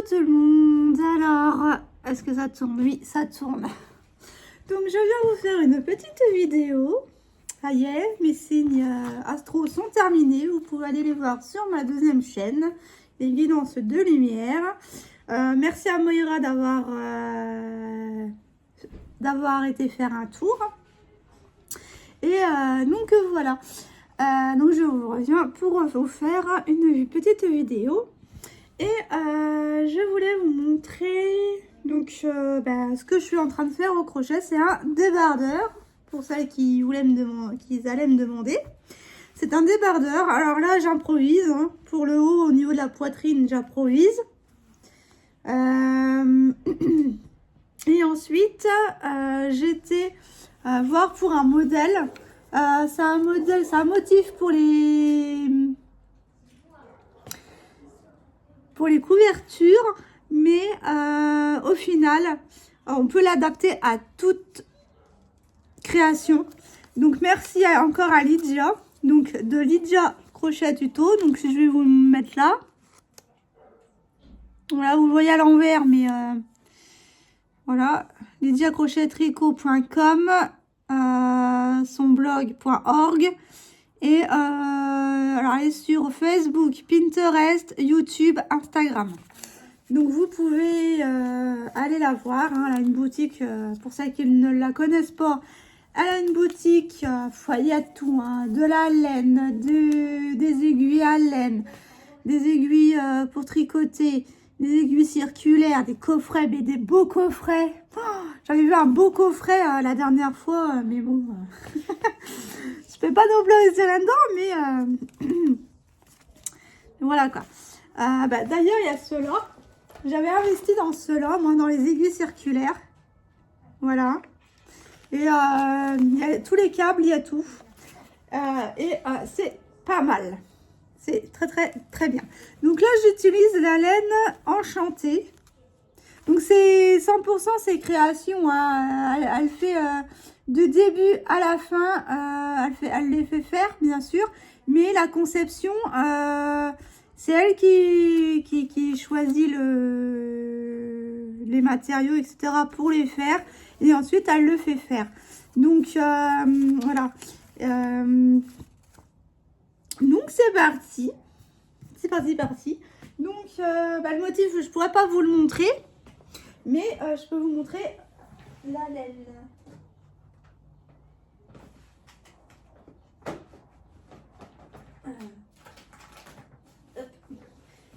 tout le monde. Alors, est-ce que ça tourne? Oui, ça tourne. Donc, je viens vous faire une petite vidéo. Ça y est, mes signes astro sont terminés. Vous pouvez aller les voir sur ma deuxième chaîne, Évidence de lumière. Merci à Moira d'avoir été faire un tour. Et donc, voilà. Donc, je vous reviens pour vous faire une petite vidéo. Et je voulais vous montrer donc ce que je suis en train de faire au crochet. C'est un débardeur pour celles qui allaient me demander. C'est un débardeur. Alors là, j'improvise. Hein. Pour le haut, au niveau de la poitrine, j'improvise. Et ensuite, j'étais voir pour un modèle. C'est un motif pour les couvertures, mais au final, on peut l'adapter à toute création. Donc merci encore à Lydia, donc de Lydia Crochet Tuto. Donc je vais vous mettre là. Voilà, vous le voyez à l'envers, mais voilà, lydiacrochettricot.com, son blog.org. Et alors elle est sur Facebook, Pinterest, YouTube, Instagram. Donc vous pouvez aller la voir. Hein. Elle a une boutique, pour celles qui ne la connaissent pas, elle a une boutique, il y a tout. Hein. De la laine, des aiguilles à laine, des aiguilles pour tricoter, des aiguilles circulaires, des coffrets, mais des beaux coffrets. Oh, j'avais vu un beau coffret la dernière fois, mais bon... je peux pas non plus rester là-dedans, mais voilà quoi. D'ailleurs, il y a ceux-là. J'avais investi dans ceux-là, moi, dans les aiguilles circulaires. Voilà. Et il y a tous les câbles, il y a tout. C'est pas mal. C'est très, très, très bien. Donc là, j'utilise la laine enchantée. Donc c'est 100% ses créations. Hein. Elle fait du début à la fin. Elle les fait faire, bien sûr. Mais la conception, c'est elle qui choisit les matériaux, etc. pour les faire. Et ensuite, elle le fait faire. Donc, voilà. Donc, c'est parti. C'est parti. Donc, le motif, je ne pourrais pas vous le montrer. Mais je peux vous montrer la laine.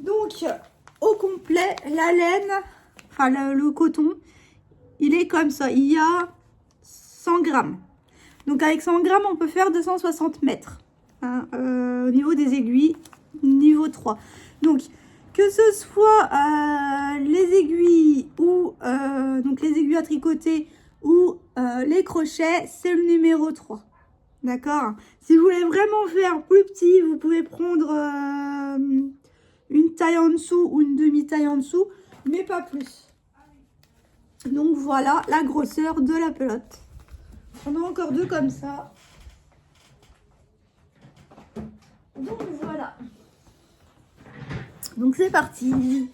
Donc, au complet, la laine, enfin le coton, il est comme ça. Il y a 100 grammes. Donc, avec 100 grammes, on peut faire 260 mètres. Hein, au niveau des aiguilles, niveau 3. Donc, que ce soit les aiguilles ou donc les aiguilles à tricoter ou les crochets, c'est le numéro 3. D'accord? Si vous voulez vraiment faire plus petit, vous pouvez prendre une taille en dessous ou une demi-taille en dessous, mais pas plus. Donc voilà la grosseur de la pelote. On a encore deux comme ça. Donc voilà. Donc c'est parti.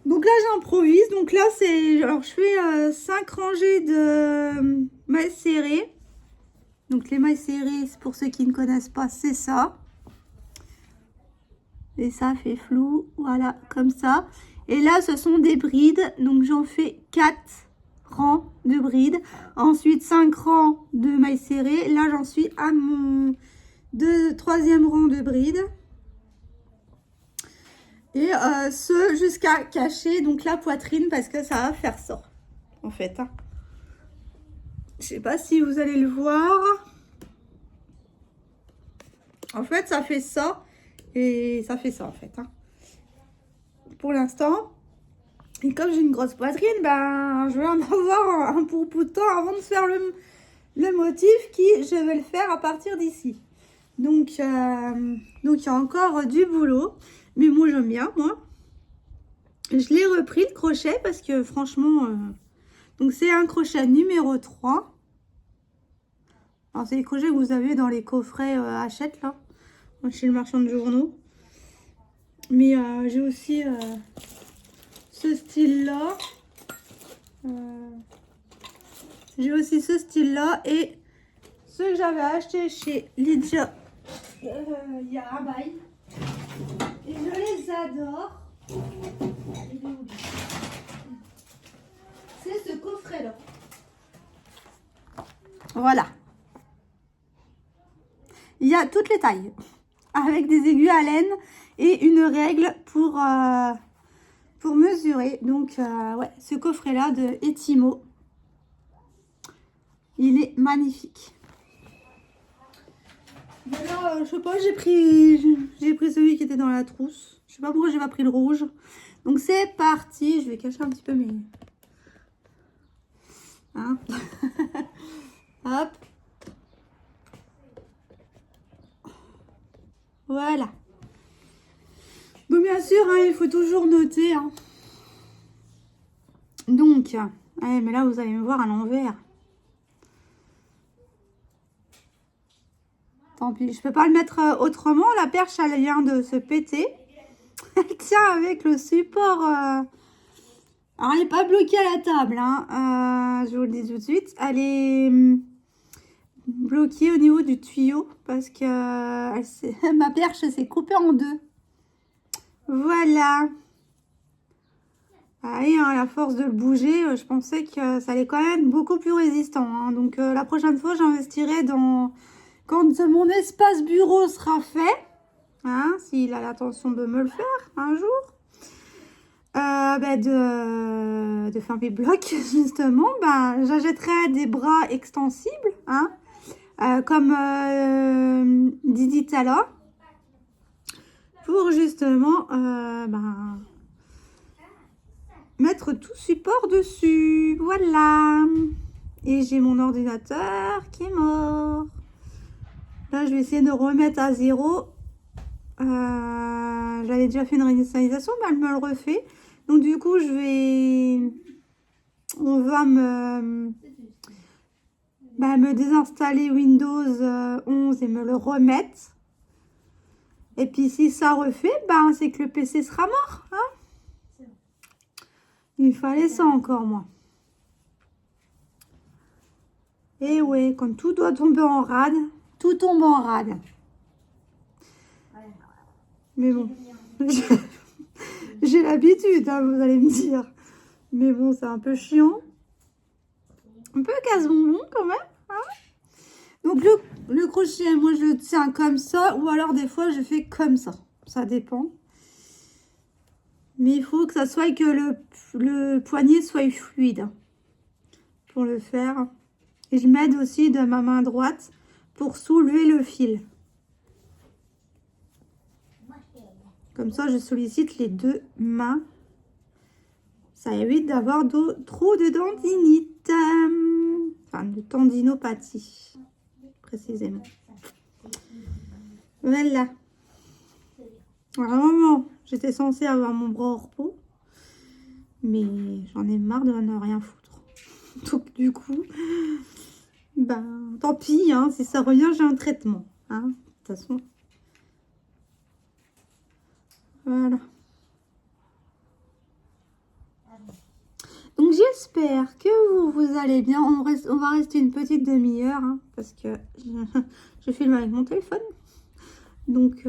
Donc là j'improvise. Donc là c'est, alors je fais 5 rangées de mailles serrées. Donc les mailles serrées, pour ceux qui ne connaissent pas, c'est ça. Et ça fait flou, voilà, comme ça. Et là ce sont des brides. Donc j'en fais 4 rangs de brides. Ensuite 5 rangs de mailles serrées. Là j'en suis à mon troisième rang de brides. Et ce jusqu'à cacher donc la poitrine parce que ça va faire ça en fait. Hein. Je sais pas si vous allez le voir. En fait, ça fait ça et ça fait ça en fait. Hein. Pour l'instant. Et comme j'ai une grosse poitrine, je vais en avoir un pour bout de temps avant de faire le motif qui je vais le faire à partir d'ici. Donc il y a encore du boulot. Mais moi, j'aime bien, moi. Je l'ai repris, le crochet, parce que franchement... Donc, c'est un crochet numéro 3. Alors, c'est les crochets que vous avez dans les coffrets Hachette, là. Chez le marchand de journaux. Mais j'ai aussi ce style-là. J'ai aussi ce style-là et ce que j'avais acheté chez Lydia il y a un bail. Et je les adore. C'est ce coffret-là. Voilà. Il y a toutes les tailles. Avec des aiguilles à laine et une règle pour mesurer. Donc, ouais, ce coffret-là de Etimo. Il est magnifique. Voilà, je sais pas, j'ai pris celui qui était dans la trousse. Je sais pas pourquoi j'ai pas pris le rouge. Donc c'est parti. Je vais cacher un petit peu mes... Hein. Hop. Voilà. Donc bien sûr, hein, il faut toujours noter. Hein. Donc, allez, mais là vous allez me voir à l'envers. Tant pis, je peux pas le mettre autrement. La perche, elle vient de se péter. Elle tient avec le support. Alors, elle n'est pas bloquée à la table. Hein. Je vous le dis tout de suite. Elle est bloquée au niveau du tuyau parce que ma perche s'est coupée en deux. Voilà. Allez, hein, à la force de le bouger, je pensais que ça allait quand même beaucoup plus résistant. Hein. Donc, la prochaine fois, j'investirai dans... Quand mon espace bureau sera fait, hein, s'il a l'intention de me le faire un jour, de faire mes blocs, justement, j'achèterai des bras extensibles, hein, comme Didi Tala, pour justement mettre tout support dessus. Voilà. Et j'ai mon ordinateur qui est mort. Là, je vais essayer de remettre à zéro. J'avais déjà fait une réinitialisation, mais elle me le refait. Donc, du coup, on va me désinstaller Windows 11 et me le remettre. Et puis, si ça refait, c'est que le PC sera mort. Hein. Il fallait ça encore, moi. Et ouais, quand tout doit tomber en rade... Tout tombe en rade. Mais bon, j'ai l'habitude, hein, vous allez me dire. Mais bon, c'est un peu chiant. Un peu casse-bonbon quand même. Hein. Donc le crochet, moi je le tiens comme ça. Ou alors des fois je fais comme ça. Ça dépend. Mais il faut que ça soit que le poignet soit fluide. Pour le faire. Et je m'aide aussi de ma main droite. Pour soulever le fil. Comme ça, je sollicite les deux mains. Ça évite d'avoir trop de tendinite. Enfin, de tendinopathie, précisément. Voilà. Vraiment, j'étais censée avoir mon bras au repos. Mais j'en ai marre de ne rien foutre. Donc, du coup... tant pis, hein, si ça revient, j'ai un traitement. Hein, de toute façon. Voilà. Donc, j'espère que vous allez bien. On va rester une petite demi-heure, hein, parce que je filme avec mon téléphone. Donc,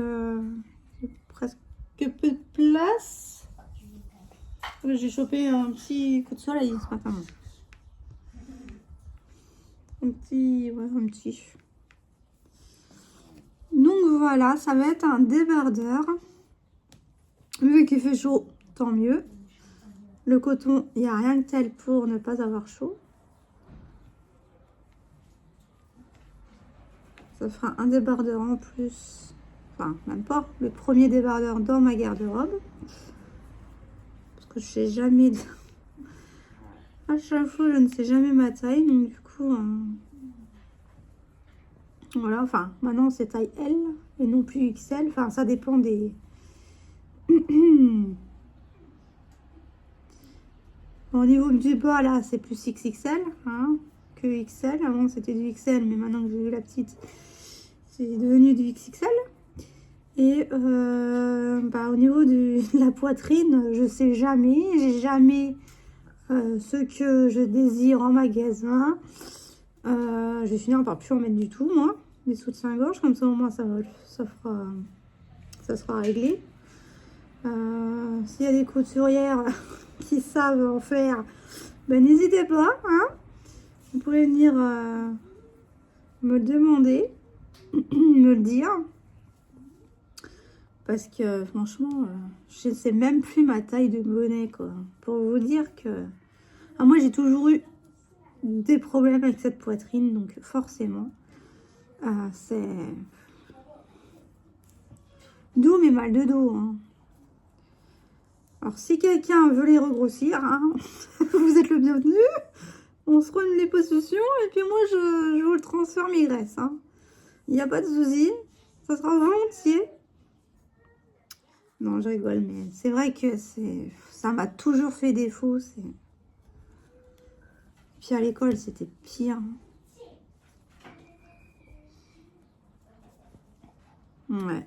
j'ai presque peu de place. J'ai chopé un petit coup de soleil ce matin. Un petit. Donc voilà, ça va être un débardeur. Vu qu'il fait chaud, tant mieux. Le coton, il n'y a rien de tel pour ne pas avoir chaud. Ça fera un débardeur en plus. Enfin, même pas. Le premier débardeur dans ma garde-robe. Parce que je sais jamais... À chaque fois, je ne sais jamais ma taille. Donc du coup... Voilà, enfin, maintenant c'est taille L et non plus XL. Enfin, ça dépend des... Au niveau du bas, là, c'est plus XXL hein, que XL. Avant, c'était du XL, mais maintenant que j'ai eu la petite, c'est devenu du XXL. Et au niveau de la poitrine, je sais jamais. J'ai jamais ce que je désire en magasin. Je vais finir par plus en mettre du tout, moi. Des soutiens-gorge, comme ça au moins ça sera réglé. S'il y a des couturières qui savent en faire, ben, n'hésitez pas, hein. Vous pouvez venir me le demander, me le dire. Parce que franchement, je ne sais même plus ma taille de bonnet, quoi. Pour vous dire que... Ah, moi, j'ai toujours eu des problèmes avec cette poitrine, donc forcément, c'est... D'où mes mal de dos, hein. Alors, si quelqu'un veut les regrossir, hein, vous êtes le bienvenu. On se rend une liposuction et puis moi, je vous le transfère mes graisses, hein. Il n'y a pas de souci. Ça sera volontiers. Non, je rigole, mais c'est vrai que ça m'a toujours fait défaut. Puis à l'école, c'était pire. Ouais.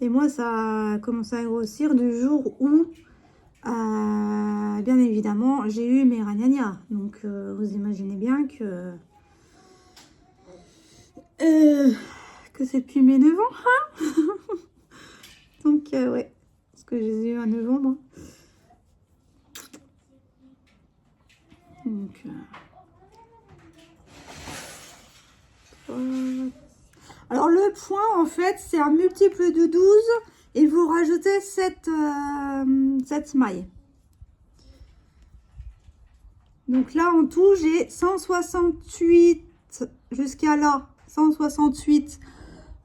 Et moi, ça a commencé à grossir du jour où, bien évidemment, j'ai eu mes ragnagnas. Donc, vous imaginez bien que c'est depuis mes 9 ans, hein. Donc, ouais, parce que je les ai eu à 9 ans, moi. Donc, alors, le point, en fait, c'est un multiple de 12 et vous rajoutez cette maille. Donc là, en tout, j'ai 168 jusqu'à là, 168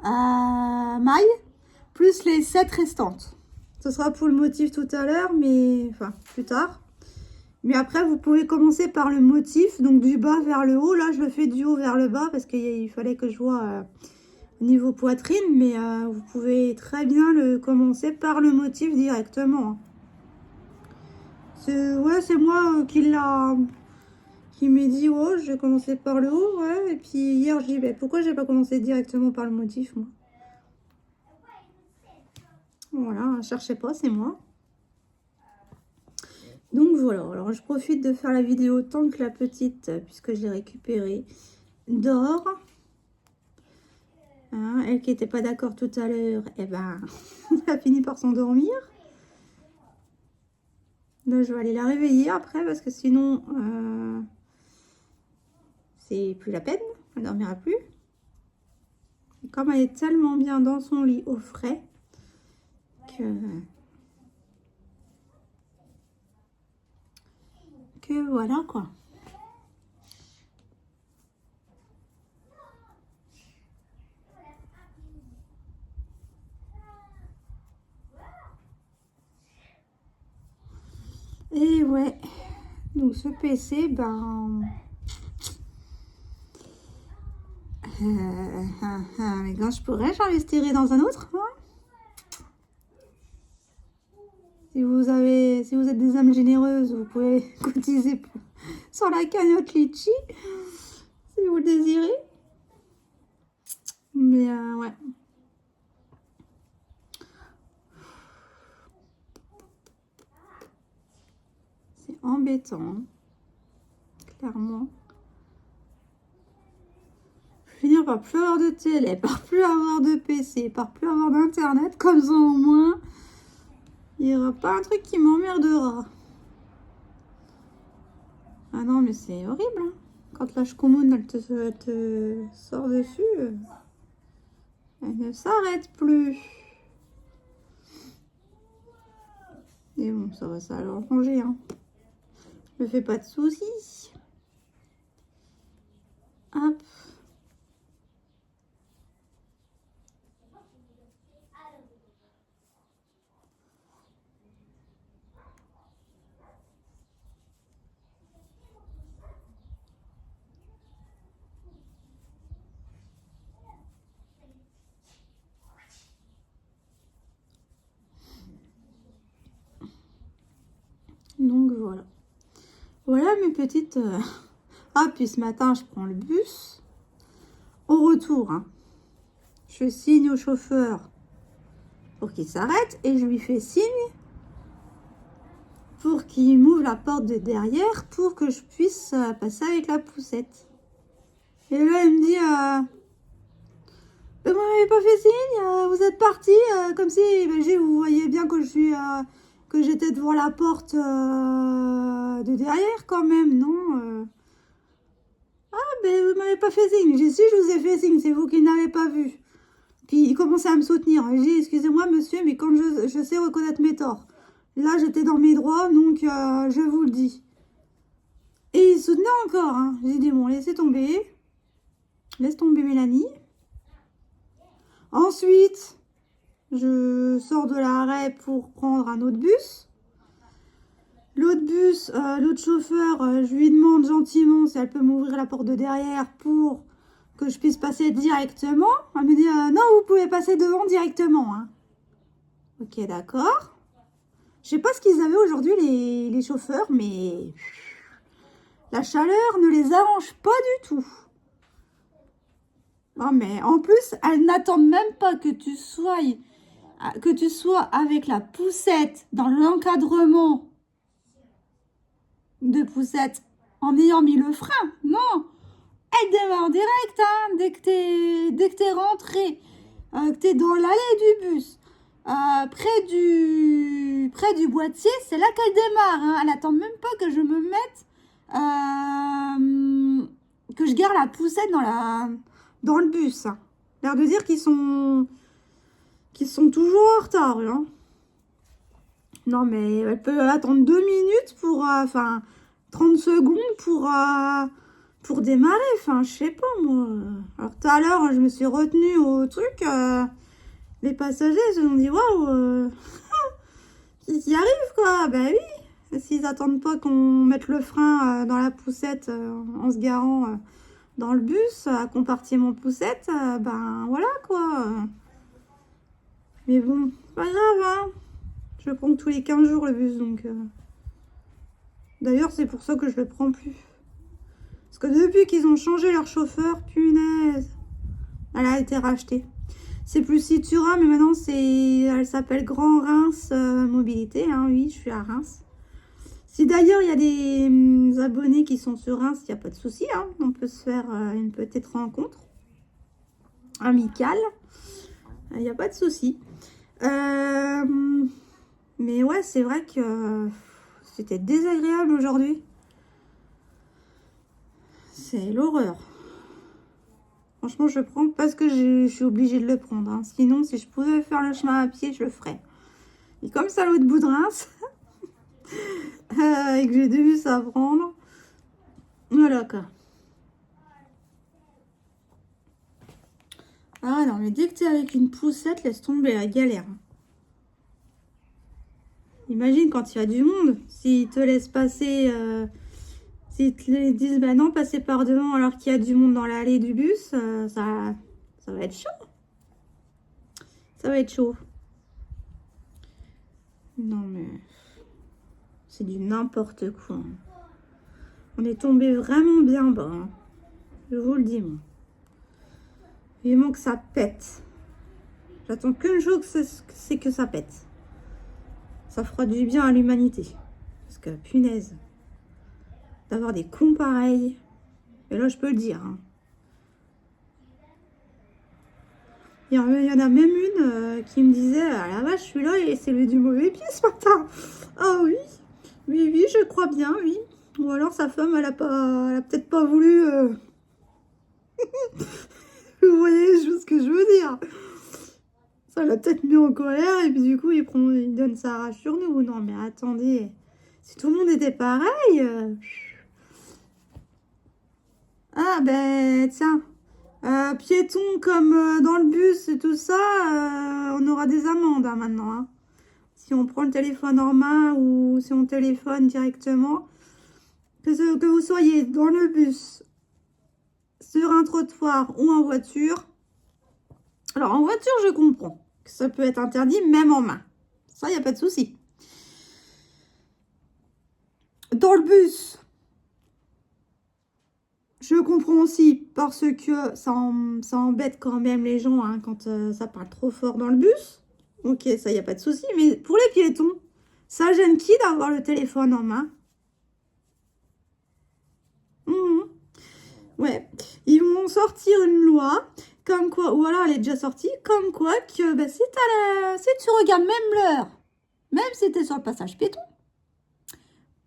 mailles, plus les 7 restantes. Ce sera pour le motif tout à l'heure, mais enfin, plus tard. Mais après, vous pouvez commencer par le motif, donc du bas vers le haut. Là, je le fais du haut vers le bas parce qu'il fallait que je vois niveau poitrine. Mais vous pouvez très bien le commencer par le motif directement. Ouais, c'est moi qui m'ai dit, oh, je vais commencer par le haut, ouais. Et puis hier, je dis, bah, pourquoi j'ai pas commencé directement par le motif, moi? Voilà, cherchez pas, c'est moi. Donc voilà, alors je profite de faire la vidéo tant que la petite, puisque je l'ai récupérée, dort. Hein, elle qui n'était pas d'accord tout à l'heure, eh ben, elle a fini par s'endormir. Là, je vais aller la réveiller après, parce que sinon, c'est plus la peine, elle ne dormira plus. Et comme elle est tellement bien dans son lit au frais, que voilà quoi. Et ouais, donc ce PC, ben... mais quand je pourrais, j'investirais dans un autre, hein. Si vous êtes des âmes généreuses, vous pouvez cotiser sur la cagnotte Litchi, si vous le désirez. Mais ouais. C'est embêtant, hein, clairement. Finir par plus avoir de télé, par plus avoir de PC, par plus avoir d'internet, comme ça au moins, il n'y aura pas un truc qui m'emmerdera. Ah non, mais c'est horrible, hein. Quand la commune elle te sort dessus, elle ne s'arrête plus. Et bon, ça va arranger, hein. Je me fais pas de soucis. Hop. Donc voilà. Voilà mes petites... Ah, puis ce matin, je prends le bus. Au retour, hein. Je je signe au chauffeur pour qu'il s'arrête et je lui fais signe pour qu'il m'ouvre la porte de derrière pour que je puisse passer avec la poussette. Et là, il me dit vous m'avez pas fait signe, vous êtes parti comme si vous voyez bien que que j'étais devant la porte de derrière quand même, non vous m'avez pas fait signe. J'ai si je vous ai fait signe, c'est vous qui n'avez pas vu. Puis il commençait à me soutenir. J'ai dit excusez-moi monsieur, mais quand je sais reconnaître mes torts. Là j'étais dans mes droits, donc je vous le dis. Et il soutenait encore. Hein. J'ai dit bon, laissez tomber. Laisse tomber Mélanie. Ensuite, je sors de l'arrêt pour prendre un autre bus. L'autre bus, l'autre chauffeur, je lui demande gentiment si elle peut m'ouvrir la porte de derrière pour que je puisse passer directement. Elle me dit non, vous pouvez passer devant directement. Hein. Ok, d'accord. Je sais pas ce qu'ils avaient aujourd'hui les chauffeurs, mais la chaleur ne les arrange pas du tout. Non, mais en plus, elles n'attendent même pas que tu sois avec la poussette dans l'encadrement de poussette en ayant mis le frein. Non, elle démarre direct, hein, dès que t'es rentré, que t'es dans l'allée du bus, près du boîtier, c'est là qu'elle démarre. Hein. Elle attend même pas que je me mette, que je garde la poussette dans le bus. Hein. L'air de dire qu'ils sont toujours en retard. Hein. Non, mais elle peut attendre 2 minutes pour... 30 secondes pour démarrer. Enfin, je sais pas, moi. Alors, tout à l'heure, je me suis retenue au truc. Les passagers se sont dit, waouh, qui arrive, quoi. Ben oui. S'ils attendent pas qu'on mette le frein dans la poussette en se garant dans le bus, à compartiment poussette, ben voilà, quoi. Mais bon, c'est pas grave, hein. Je le prends tous les 15 jours, le bus, donc... D'ailleurs, c'est pour ça que je le prends plus. Parce que depuis qu'ils ont changé leur chauffeur, punaise, elle a été rachetée. C'est plus Citura, mais maintenant, elle s'appelle Grand Reims Mobilité. Hein, oui, je suis à Reims. Si d'ailleurs, il y a des abonnés qui sont sur Reims, il n'y a pas de souci. Hein, on peut se faire une petite rencontre amicale. Il n'y a pas de souci. Mais ouais, c'est vrai que c'était désagréable aujourd'hui. C'est l'horreur. Franchement, je prends parce que je suis obligée de le prendre. Hein. Sinon, si je pouvais faire le chemin à pied, je le ferais. Et comme ça, l'autre bout de Reims, et que j'ai dû ça prendre. Voilà quoi. Ah non, mais dès que tu es avec une poussette, laisse tomber la galère. Imagine quand il y a du monde, s'ils te laissent passer, s'ils te disent bah non, passez par devant alors qu'il y a du monde dans l'allée du bus, ça va être chaud. Ça va être chaud. Non mais c'est du n'importe quoi. On est tombé vraiment bien bas. Hein. Je vous le dis moi. Vivement que ça pète. J'attends qu'une chose, c'est que ça pète. Ça fera du bien à l'humanité. Parce que, punaise, d'avoir des cons pareils. Et là, je peux le dire. Hein. Il y en a même une qui me disait, ah la vache, celui-là, c'est lui du mauvais pied ce matin. Ah oui, oui, je crois bien, oui. Ou alors sa femme, elle a peut-être pas voulu... Vous voyez ce que je veux dire. Ça l'a peut-être mis en colère et puis du coup, il donne sa rage sur nous. Non, mais attendez. Si tout le monde était pareil... Ah, ben, tiens. Piétons comme dans le bus et tout ça, on aura des amendes hein, maintenant. Hein. Si on prend le téléphone en main ou si on téléphone directement. Que vous soyez dans le bus, sur un trottoir ou en voiture. Alors, en voiture, je comprends que ça peut être interdit, même en main. Ça, il n'y a pas de souci. Dans le bus, Je comprends aussi parce que ça embête quand même les gens hein, quand ça parle trop fort dans le bus. Ok, ça, il n'y a pas de souci. Mais pour les piétons, ça gêne qui d'avoir le téléphone en main? Mhm. Ouais, ils vont sortir une loi comme quoi, ou alors elle est déjà sortie, comme quoi que bah, si tu regardes même l'heure, même si tu es sur le passage piéton,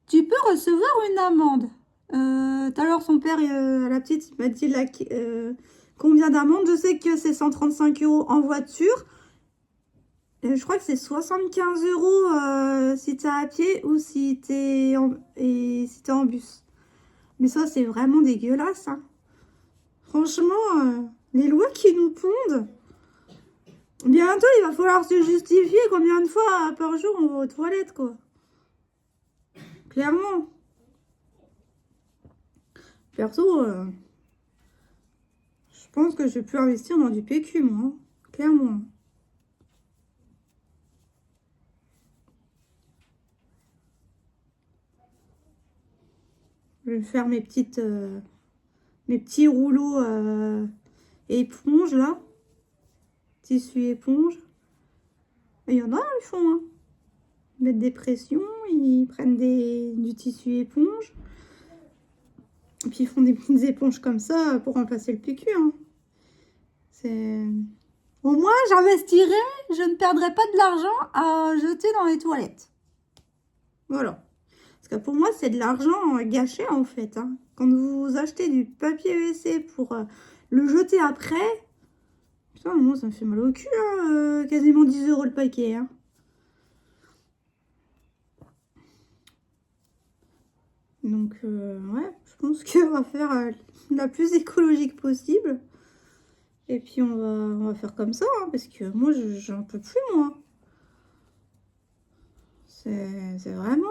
tu peux recevoir une amende. Tout à l'heure, son père, la petite, il m'a dit là, combien d'amende. Je sais que c'est 135 € en voiture. Je crois que c'est 75 € si tu es à pied ou si tu es en bus. Mais ça, c'est vraiment dégueulasse. Hein. Franchement, les lois qui nous pondent. Bientôt, il va falloir se justifier combien de fois par jour on va aux toilettes, quoi. Clairement. Perso, je pense que je vais plus investir dans du PQ, moi. Hein. Clairement. Je vais faire mes petits rouleaux éponge, là. Tissu éponge. Il y en a, ils font, hein. Ils mettent des pressions, ils prennent du tissu éponge. Et puis ils font des petites éponges comme ça pour remplacer le PQ. Hein. C'est... Au moins, j'investirai, je ne perdrai pas de l'argent à jeter dans les toilettes. Voilà. Parce que pour moi, c'est de l'argent gâché, en fait. Hein. Quand vous achetez du papier WC pour le jeter après, putain, moi, ça me fait mal au cul. Hein, quasiment 10 € le paquet. Hein. Donc, ouais, je pense qu'on va faire la plus écologique possible. Et puis, on va faire comme ça, hein, parce que moi, j'en peux plus, moi. C'est vraiment...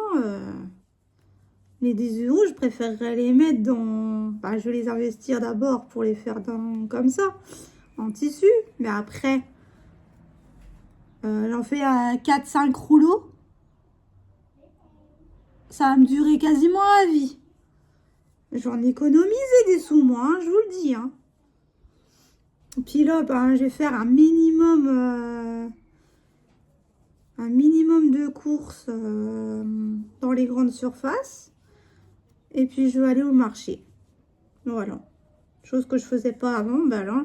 Les 10 €, je préférerais les mettre dans... Bah, je vais les investir d'abord pour les faire comme ça, en tissu. Mais après, j'en fais 4-5 rouleaux. Ça va me durer quasiment à vie. J'en économisé des sous, moi, hein, je vous le dis. Hein. Puis là, ben, je vais faire un minimum de courses dans les grandes surfaces. Et puis, je vais aller au marché. Voilà. Chose que je faisais pas avant. Ben là,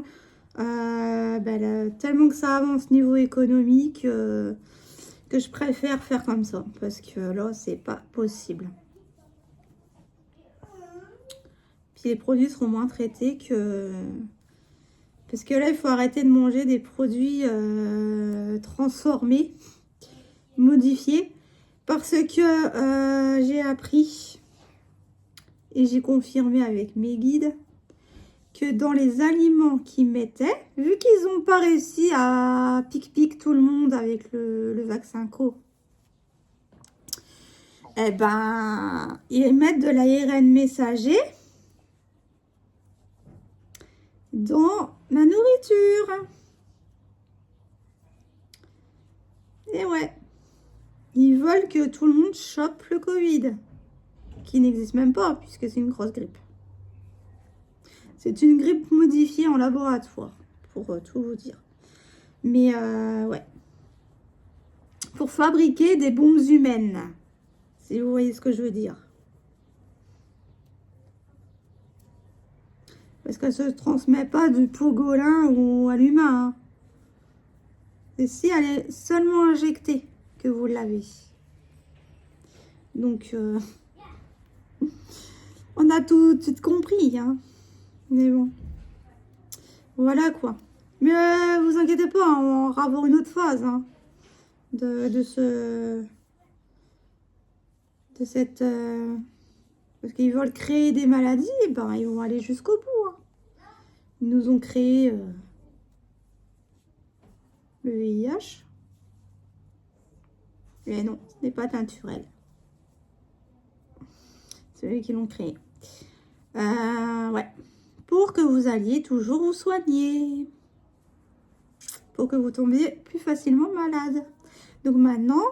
tellement que ça avance niveau économique que je préfère faire comme ça. Parce que là, c'est pas possible. Puis les produits seront moins traités que... Parce que là, il faut arrêter de manger des produits transformés, modifiés. Parce que j'ai appris et j'ai confirmé avec mes guides que dans les aliments qu'ils mettaient, vu qu'ils n'ont pas réussi à pic tout le monde avec le vaccin Co, eh ben, ils mettent de l'ARN messager dans la nourriture. Et ouais, ils veulent que tout le monde chope le Covid, qui n'existe même pas puisque c'est une grosse grippe. C'est une grippe modifiée en laboratoire, pour tout vous dire. Mais ouais, pour fabriquer des bombes humaines, si vous voyez ce que je veux dire. Parce qu'elle ne se transmet pas du pangolin ou à l'humain. Hein. C'est si elle est seulement injectée que vous l'avez. Donc, on a tout de suite compris. Hein. Mais bon. Voilà quoi. Mais vous inquiétez pas, on va avoir une autre phase hein, de cette... parce qu'ils veulent créer des maladies, ben, ils vont aller jusqu'au bout. Hein. Ils nous ont créé le VIH. Mais non, ce n'est pas naturel. C'est eux qui l'ont créé. Ouais. Pour que vous alliez toujours vous soigner. Pour que vous tombiez plus facilement malade. Donc maintenant,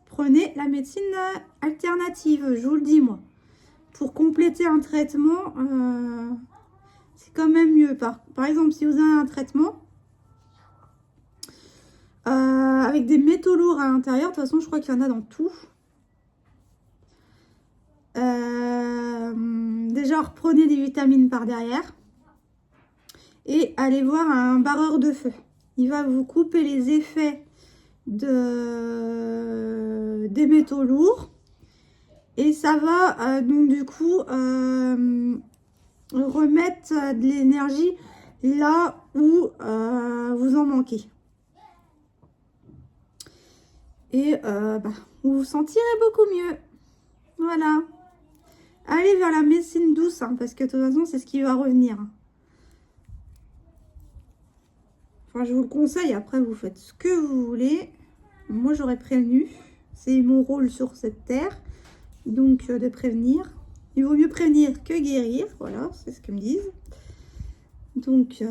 prenez la médecine alternative, je vous le dis moi. pour compléter un traitement, c'est quand même mieux. Par exemple, si vous avez un traitement avec des métaux lourds à l'intérieur, de toute façon, je crois qu'il y en a dans tout. Déjà, reprenez des vitamines par derrière et allez voir un barreur de feu. Il va vous couper les effets des métaux lourds et ça va donc du coup remettre de l'énergie là où vous en manquez. Et vous vous sentirez beaucoup mieux. Voilà. Allez vers la médecine douce, hein, parce que de toute façon, c'est ce qui va revenir. Enfin, je vous le conseille. Après, vous faites ce que vous voulez. Moi, j'aurais prévenu. C'est mon rôle sur cette terre. Donc, de prévenir. Il vaut mieux prévenir que guérir. Voilà, c'est ce qu'ils me disent. Donc,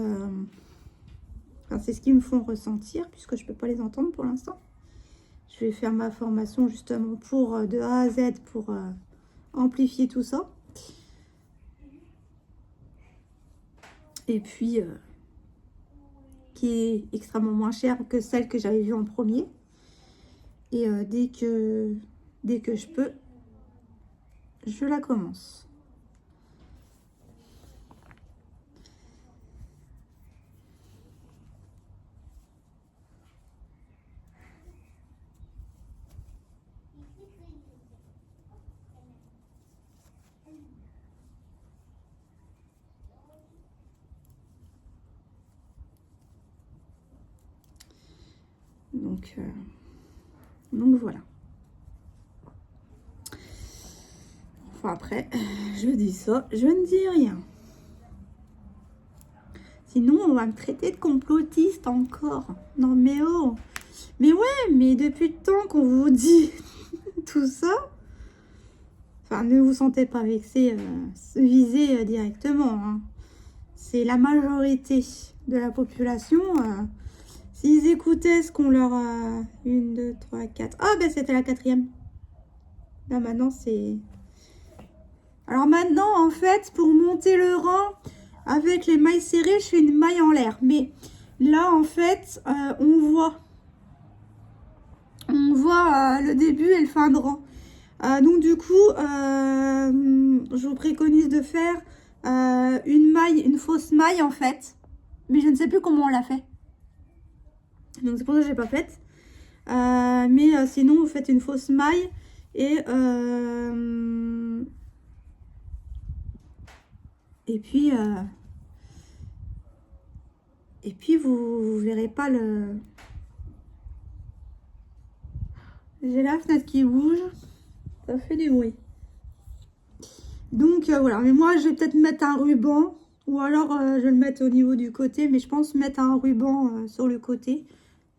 enfin, c'est ce qu'ils me font ressentir, puisque je ne peux pas les entendre pour l'instant. Je vais faire ma formation justement pour de A à Z pour amplifier tout ça. Et puis, qui est extrêmement moins chère que celle que j'avais vue en premier. Et dès que je peux, je la commence. Donc voilà. Enfin après, je dis ça, je ne dis rien. Sinon, on va me traiter de complotiste encore. Non mais oh. Mais ouais, mais depuis le temps qu'on vous dit tout ça, enfin ne vous sentez pas vexé, visé directement. Hein. C'est la majorité de la population. S'ils écoutaient ce qu'on leur a... 1, 2, 3, 4... Ah, ben c'était la 4e. Là, maintenant, c'est... Alors maintenant, en fait, pour monter le rang, avec les mailles serrées, je fais une maille en l'air. Mais là, en fait, on voit le début et le fin de rang. Donc, du coup, je vous préconise de faire une maille, une fausse maille, en fait. Mais je ne sais plus comment on l'a fait. Donc c'est pour ça que je l'ai pas faite. Mais sinon, vous faites une fausse maille et puis vous verrez pas le... J'ai la fenêtre qui bouge. Ça fait du bruit. Donc voilà. Mais moi, je vais peut-être mettre un ruban. Ou alors, je vais le mettre au niveau du côté. Mais je pense mettre un ruban sur le côté.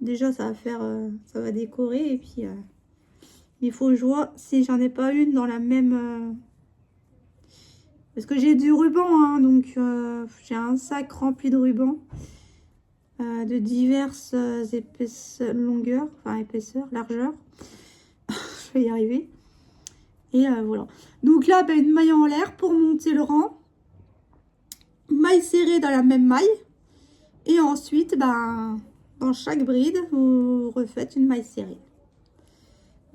Déjà, ça va faire... ça va décorer. Et puis, il faut que je vois si j'en ai pas une dans la même... Parce que j'ai du ruban, hein, donc j'ai un sac rempli de ruban. De diverses longueurs, enfin épaisseurs, largeurs. Je vais y arriver. Et voilà. Donc là, une maille en l'air pour monter le rang. Maille serrée dans la même maille. Et ensuite, dans chaque bride, vous refaites une maille serrée.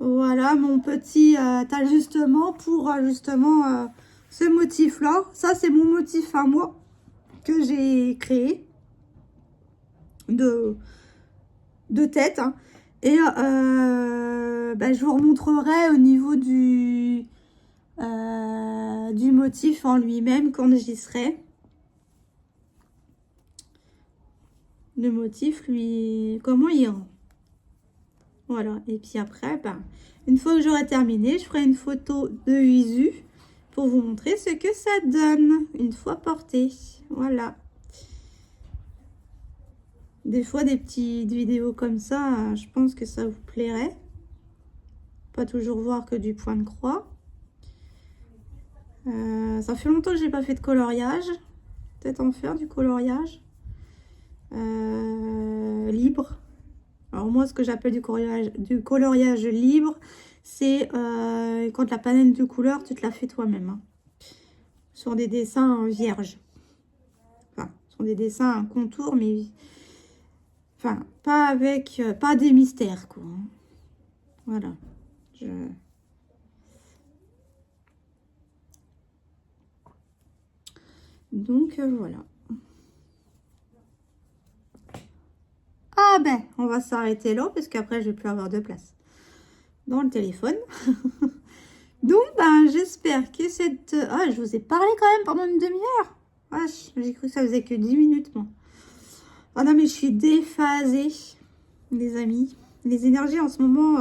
Voilà mon petit ajustement pour justement ce motif-là. Ça, c'est mon motif à moi que j'ai créé de tête. Hein. Et je vous remontrerai au niveau du motif en lui-même quand j'y serai. Le motif, lui, comment il rend. Voilà. Et puis après, une fois que j'aurai terminé, je ferai une photo de visu pour vous montrer ce que ça donne une fois porté. Voilà. Des fois, des petites vidéos comme ça, je pense que ça vous plairait. Pas toujours voir que du point de croix. Ça fait longtemps que j'ai pas fait de coloriage. Peut-être en faire du coloriage. Libre. Alors moi, ce que j'appelle du coloriage libre, c'est quand la palette de couleurs, tu te la fais toi-même. Hein. sur des dessins vierges. Enfin, sur des dessins en contour, mais enfin, pas avec, pas des mystères, quoi. Voilà. Donc, voilà. Ah ben, on va s'arrêter là, parce qu'après, je vais plus avoir de place dans le téléphone. Donc, ben, j'espère que cette... Ah, je vous ai parlé quand même pendant une demi-heure. Ah, j'ai cru que ça faisait que 10 minutes, moi. Ah non, mais je suis déphasée, les amis. Les énergies, en ce moment,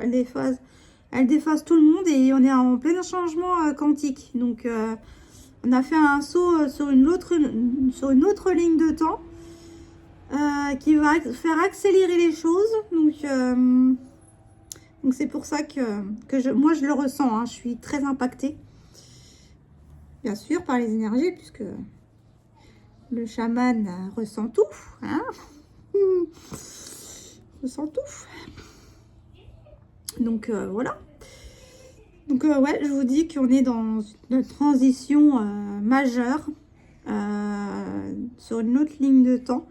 elles déphasent tout le monde et on est en plein changement quantique. Donc, on a fait un saut sur une autre ligne de temps qui va faire accélérer les choses. Donc c'est pour ça que moi, je le ressens. Hein. Je suis très impactée, bien sûr, par les énergies, puisque le chaman ressent tout. Hein, ressent tout. Donc, voilà. Donc, ouais, je vous dis qu'on est dans une transition majeure sur une autre ligne de temps.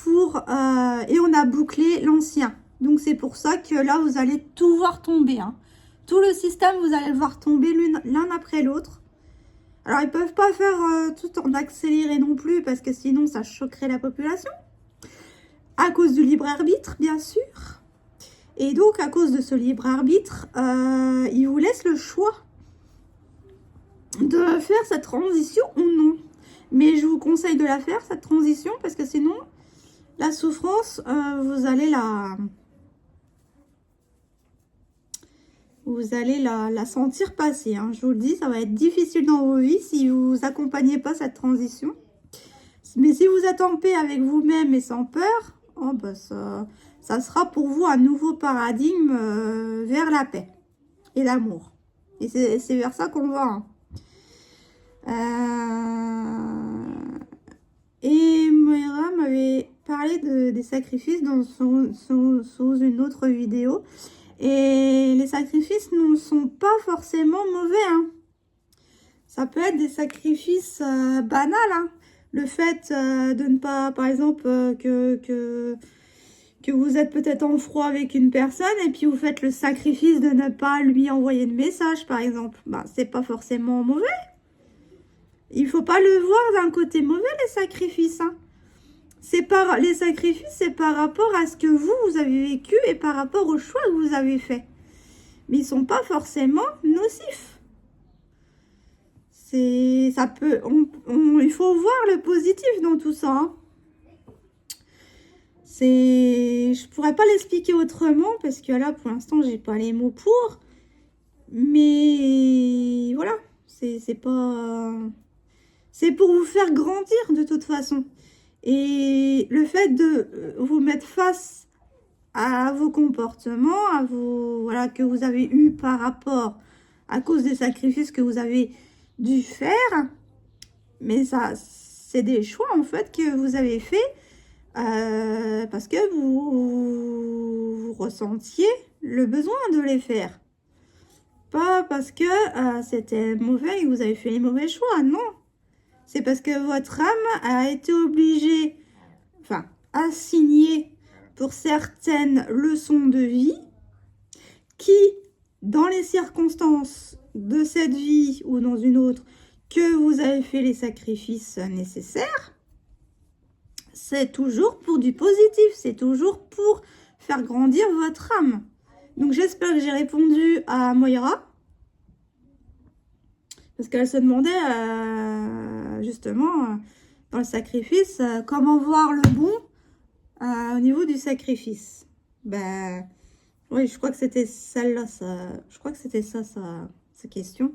Et on a bouclé l'ancien. Donc, c'est pour ça que là, vous allez tout voir tomber. Hein. Tout le système, vous allez le voir tomber l'un après l'autre. Alors, ils ne peuvent pas faire tout en accéléré non plus, parce que sinon, ça choquerait la population. À cause du libre arbitre, bien sûr. Et donc, à cause de ce libre arbitre, ils vous laissent le choix de faire cette transition ou non. Mais je vous conseille de la faire, cette transition, parce que sinon... La souffrance, vous allez la sentir passer. Hein. Je vous le dis, ça va être difficile dans vos vies si vous accompagnez pas cette transition. Mais si vous êtes en paix avec vous-même et sans peur, oh bah ça sera pour vous un nouveau paradigme vers la paix et l'amour. Et c'est vers ça qu'on va. Hein. Et Moira m'avait parlé des sacrifices sous une autre vidéo. Et les sacrifices ne sont pas forcément mauvais. Hein. Ça peut être des sacrifices banals. Hein. Le fait de ne pas, par exemple, que vous êtes peut-être en froid avec une personne et puis vous faites le sacrifice de ne pas lui envoyer de message, par exemple. Bah, c'est pas forcément mauvais. Il faut pas le voir d'un côté mauvais, les sacrifices. Hein. Les sacrifices, c'est par rapport à ce que vous avez vécu et par rapport au choix que vous avez fait. Mais ils sont pas forcément nocifs. Il faut voir le positif dans tout ça. Hein. Je pourrais pas l'expliquer autrement parce que là, pour l'instant, j'ai pas les mots pour. Mais voilà, c'est pas... C'est pour vous faire grandir de toute façon. Et le fait de vous mettre face à vos comportements, voilà, que vous avez eu par rapport à cause des sacrifices que vous avez dû faire, mais ça, c'est des choix en fait que vous avez fait parce que vous ressentiez le besoin de les faire. Pas parce que c'était mauvais et que vous avez fait les mauvais choix, non. C'est parce que votre âme a été obligée, enfin, assignée pour certaines leçons de vie qui, dans les circonstances de cette vie ou dans une autre, que vous avez fait les sacrifices nécessaires, c'est toujours pour du positif, c'est toujours pour faire grandir votre âme. Donc, j'espère que j'ai répondu à Moira. Parce qu'elle se demandait, justement, dans le sacrifice, comment voir le bon au niveau du sacrifice. Ben, oui, je crois que c'était celle-là, je crois que c'était ça, sa question.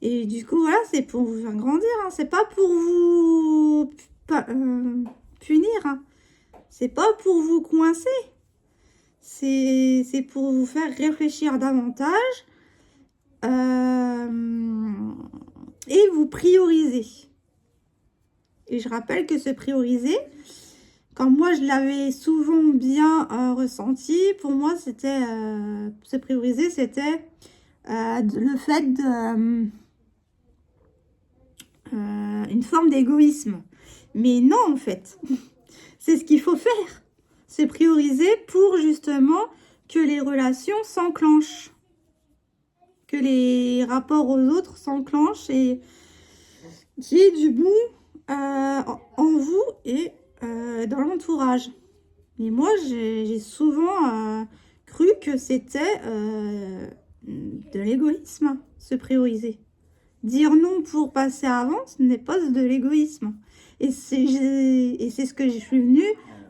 Et du coup, voilà, c'est pour vous faire grandir, hein. C'est pas pour vous punir, hein. C'est pas pour vous coincer. C'est pour vous faire réfléchir davantage. Et vous prioriser. Et je rappelle que se prioriser, quand moi je l'avais souvent bien ressenti, pour moi c'était se prioriser, c'était le fait une forme d'égoïsme. Mais non, en fait, c'est ce qu'il faut faire. C'est prioriser pour justement que les relations s'enclenchent, que les rapports aux autres s'enclenchent et qu'il y ait du bon en vous et dans l'entourage. Mais moi, j'ai souvent cru que c'était de l'égoïsme, se prioriser. Dire non pour passer avant, ce n'est pas de l'égoïsme. Et c'est ce que je suis venue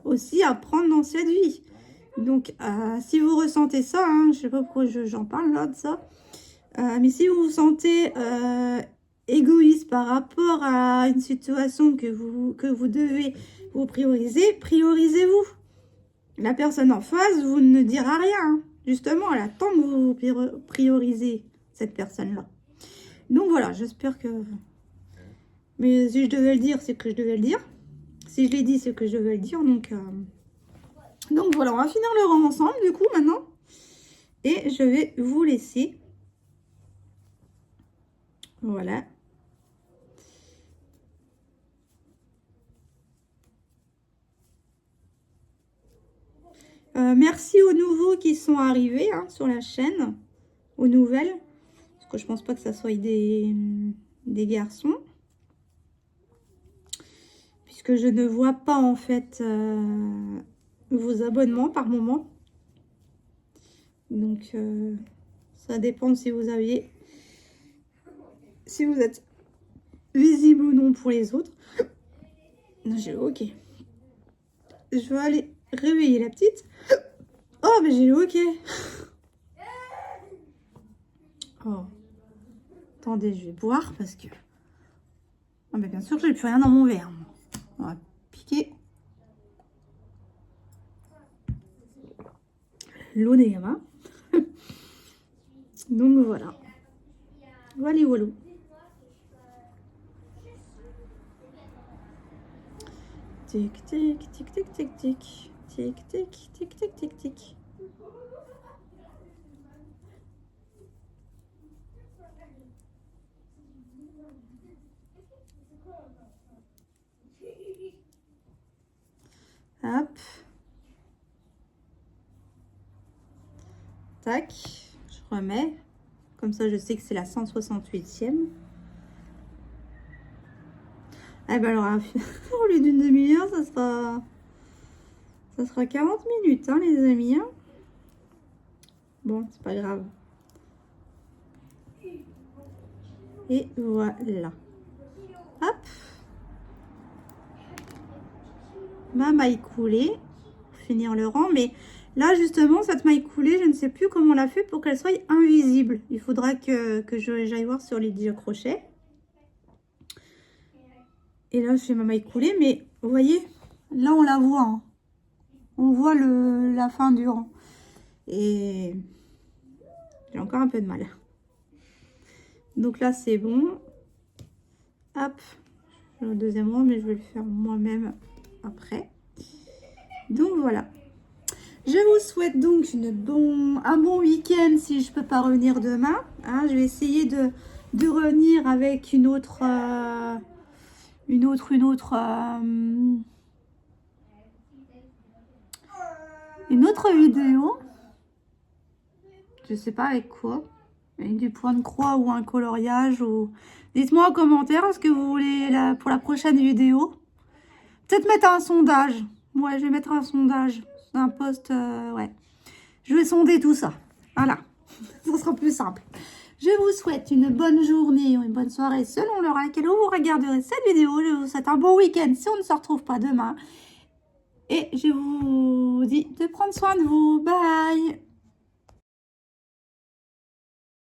aussi apprendre dans cette vie. Donc, si vous ressentez ça, hein, je ne sais pas pourquoi j'en parle là de ça, mais si vous vous sentez égoïste par rapport à une situation que vous devez vous prioriser, priorisez-vous. La personne en face vous ne dira rien. Hein. Justement, elle attend que vous priorisez cette personne-là. Donc voilà, j'espère que... Mais si je devais le dire, c'est que je devais le dire. Si je l'ai dit, c'est que je devais le dire. Donc voilà, on va finir le rang ensemble, du coup, maintenant. Et je vais vous laisser. Voilà. Merci aux nouveaux qui sont arrivés hein, sur la chaîne. Aux nouvelles. Parce que je pense pas que ça soit des garçons. Puisque je ne vois pas en fait vos abonnements par moment. Donc ça dépend si vous aviez... Si vous êtes visible ou non pour les autres. J'ai ok. Je vais aller réveiller la petite. Oh, mais j'ai le hockey. Oh. Attendez, je vais boire parce que... Oh, mais bien sûr, j'ai plus rien dans mon verre. On va piquer l'eau des gamins. Donc voilà. Voilà, voilà. Tic, tic, tic, tic, tic, tic. Tic, tic, tic, tic, tic, tic. Hop. Tac. Je remets. Comme ça, je sais que c'est la 168e. Eh ben alors, au lieu d'une demi-heure, ça sera 40 minutes, hein, les amis. Hein. Bon, c'est pas grave. Et voilà. Hop. Ma maille coulée. Pour finir le rang. Mais là, justement, cette maille coulée, je ne sais plus comment on l'a fait pour qu'elle soit invisible. Il faudra que j'aille voir sur les 10 crochets. Et là, je fais ma maille coulée. Mais vous voyez, là, on la voit. Hein. On voit la fin du rang. Et j'ai encore un peu de mal. Donc là, c'est bon. Hop. Le deuxième rang, mais je vais le faire moi-même après. Donc voilà. Je vous souhaite donc un bon week-end si je ne peux pas revenir demain. Hein, je vais essayer de revenir avec une autre vidéo. Je sais pas avec quoi. Avec du point de croix ou un coloriage. Ou... Dites-moi en commentaire ce que vous voulez pour la prochaine vidéo. Peut-être mettre un sondage. Ouais, je vais mettre un sondage. Un post, ouais. Je vais sonder tout ça. Voilà. Ça sera plus simple. Je vous souhaite une bonne journée ou une bonne soirée selon l'heure à laquelle vous regarderez cette vidéo. Je vous souhaite un bon week-end si on ne se retrouve pas demain. Et je vous dis de prendre soin de vous. Bye!